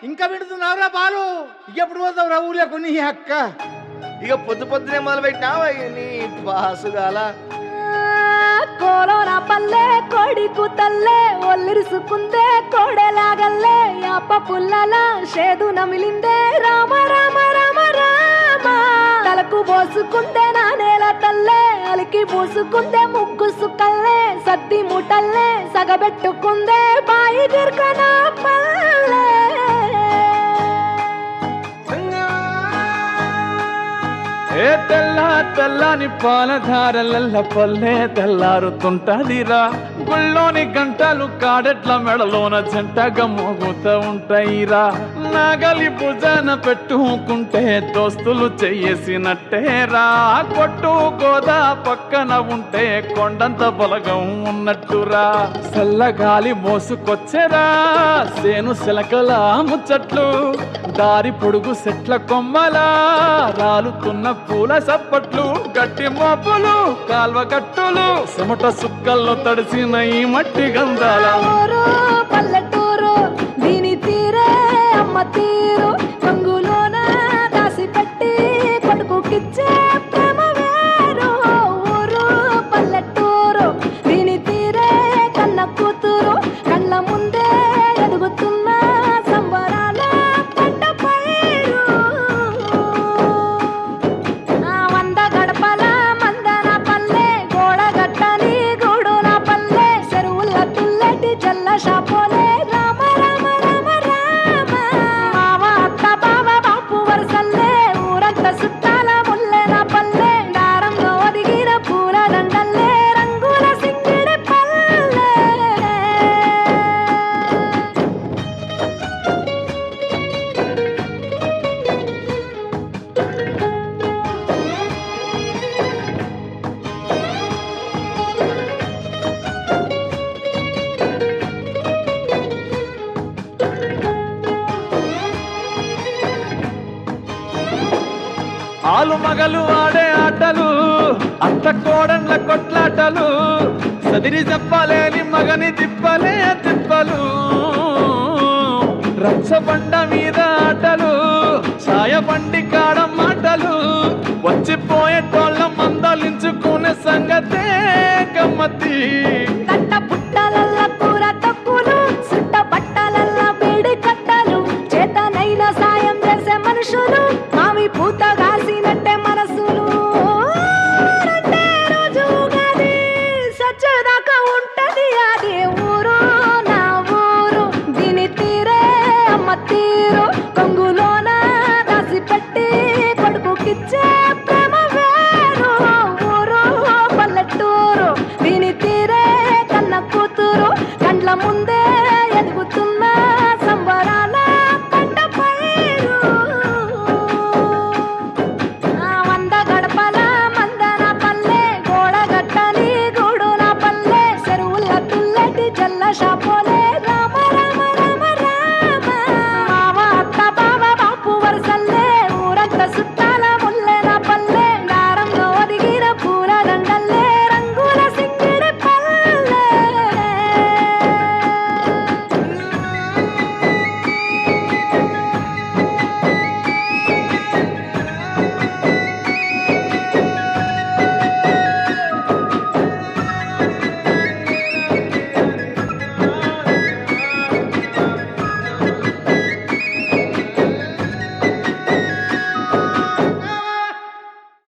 ఇంకా పెడుతున్నావురా పాలు? ఎప్పుడు పోతావు రా ఊళ్ళో కొన్ని అక్క? ఇక పొద్దునే మొదలు పెట్టినావా నీ బాసుగాల? కోలోన పల్లె కొడికు తల్లే ఒల్లిరుసుకుందే కోడెలాగల్లే యాప పుల్లల షేదు నమిలిందే రామ రామ రామ రామ తలకు పోసుకుందే నా నేల తల్లే అలికి పూసుకుందే ముగ్గు సుక్కల్లే సద్ది ముటల్లే సగబెట్టుకుందే బాయి దిర్కన పల్లె ఏ తెల్లని పాలధారలల్ల పల్లె తెల్లారుతుంటదిరా గుళ్ళోని గంటలు కాడెట్ల మెడలోన జంటగా మోగుతూ ఉంటాయిరా నాగలి భుజాన పెట్టుకుంటే దోస్తులు చెయ్యేసినట్టేరా కొట్టు గోదా పక్కన ఉంటే కొండంత బలగం ఉన్నట్టురా చల్లగాలి మోసుకొచ్చెరా సేను శిలకల ముచ్చట్లు దారి పొడుగు చెట్ల కొమ్మలా రాలుతున్న పూల సప్పట్లు గట్టి మోపులు కాల్వ గట్టులు చెమట సుక్కల్లో తడిసిన ఈ మట్టి గంధాల పల్లెటూరు దీని తీరే అమ్మ తీరు కంగులోన దాసి పెట్టి కొడుకుకిచ్చే ప్రేమ వేరు ఊరు పల్లెటూరు దీని తీరే కన్న కూతురు కళ్ళ ముందే ఎదుగుతున్న సంబరాల పంట పైరు వంద గడపల మందన పల్లె గోడ గట్టని గూడున పల్లె చెరువుల తుల్లటి జల్ల షాపోలే రామ రామ రామ రామ మామ అత్త బావ బాపు వరసల్లే ఊరంత సుట్టాల ముల్లెన పల్లె దారంలో ఒదిగిన పూల దండల్లే రంగుల సింగిడి పల్లె ఆలు మగలు ఆడే ఆటలు అత్త కోడన్ల కొట్లాటలు సదిరి చెప్పలేని మగని తిప్పలే తిప్పలు రచ్చబండ మీద ఆటలు ఛాయబండి కాడ మాటలు వచ్చిపోయేటోళ్ళ మందలించుకునే సంగతే గమ్మతి